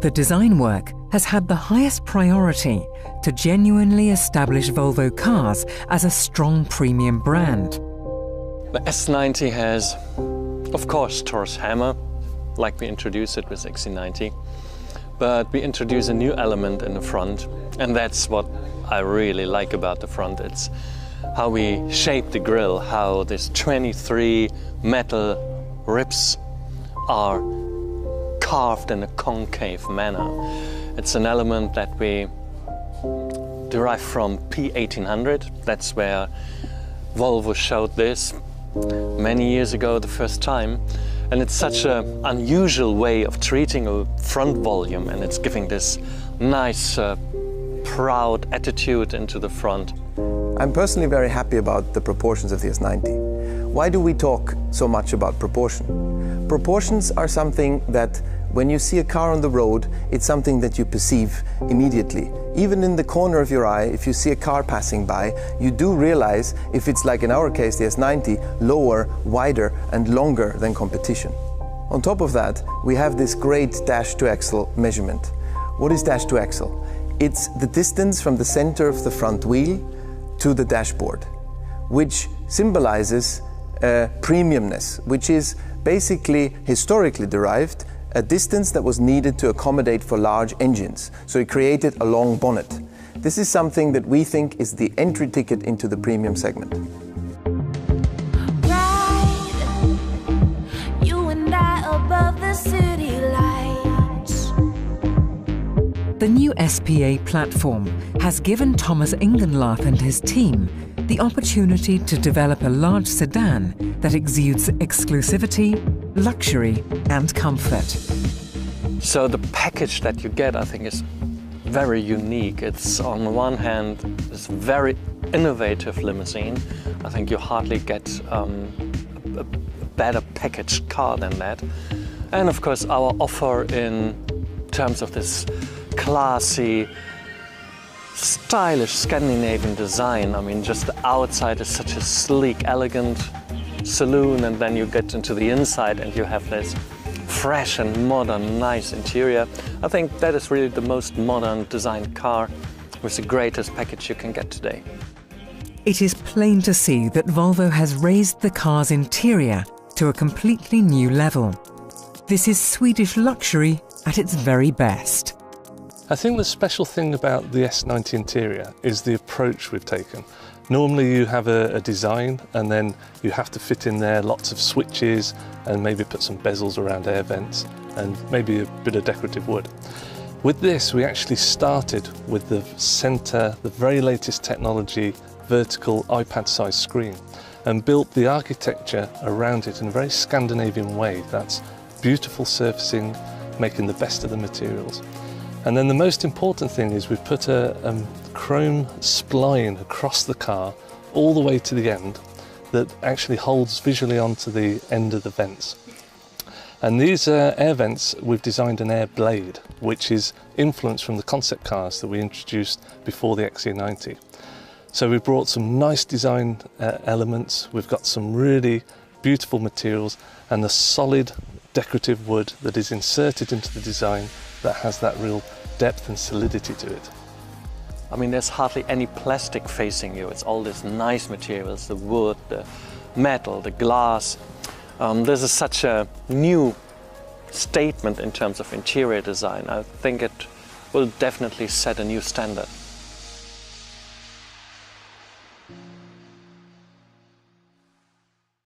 the design work has had the highest priority to genuinely establish Volvo Cars as a strong premium brand. The S90 has, of course, Tor's hammer, like we introduced it with XC90, but we introduce a new element in the front, and that's what I really like about the front. It's how we shape the grille, how these 23 metal ribs are carved in a concave manner. It's an element that we derive from P1800. That's where Volvo showed this many years ago the first time. And it's such an unusual way of treating a front volume, and it's giving this nice, proud attitude into the front. I'm personally very happy about the proportions of the S90. Why do we talk so much about proportion? Proportions are something that when you see a car on the road, it's something that you perceive immediately. Even in the corner of your eye, if you see a car passing by, you do realize, if it's like in our case, the S90, lower, wider and longer than competition. On top of that, we have this great dash to axle measurement. What is dash to axle? It's the distance from the center of the front wheel to the dashboard, which symbolizes premiumness, which is basically historically derived a distance that was needed to accommodate for large engines. So it created a long bonnet. This is something that we think is the entry ticket into the premium segment. Ride, you and I above the city lights. The new SPA platform has given Thomas Ingenlath and his team the opportunity to develop a large sedan that exudes exclusivity, luxury and comfort. So the package that you get, I think, is very unique. It's on the one hand this very innovative limousine. I think you hardly get a better packaged car than that. And of course our offer in terms of this classy, stylish Scandinavian design. I mean, just the outside is such a sleek, elegant saloon, and then you get into the inside and you have this fresh and modern, nice interior. I think that is really the most modern designed car with the greatest package you can get today. It is plain to see that Volvo has raised the car's interior to a completely new level. This is Swedish luxury at its very best. I think the special thing about the S90 interior is the approach we've taken. Normally you have a design and then you have to fit in there lots of switches and maybe put some bezels around air vents and maybe a bit of decorative wood. With this, we actually started with the centre, the very latest technology, vertical iPad-sized screen, and built the architecture around it in a very Scandinavian way. That's beautiful surfacing, making the best of the materials. And then the most important thing is we've put a chrome spline across the car all the way to the end that actually holds visually onto the end of the vents. And these air vents, we've designed an air blade, which is influenced from the concept cars that we introduced before the XC90. So we've brought some nice design elements, we've got some really beautiful materials and the solid decorative wood that is inserted into the design that has that real depth and solidity to it. I mean, there's hardly any plastic facing you. It's all these nice materials, the wood, the metal, the glass. This is such a new statement in terms of interior design. I think it will definitely set a new standard.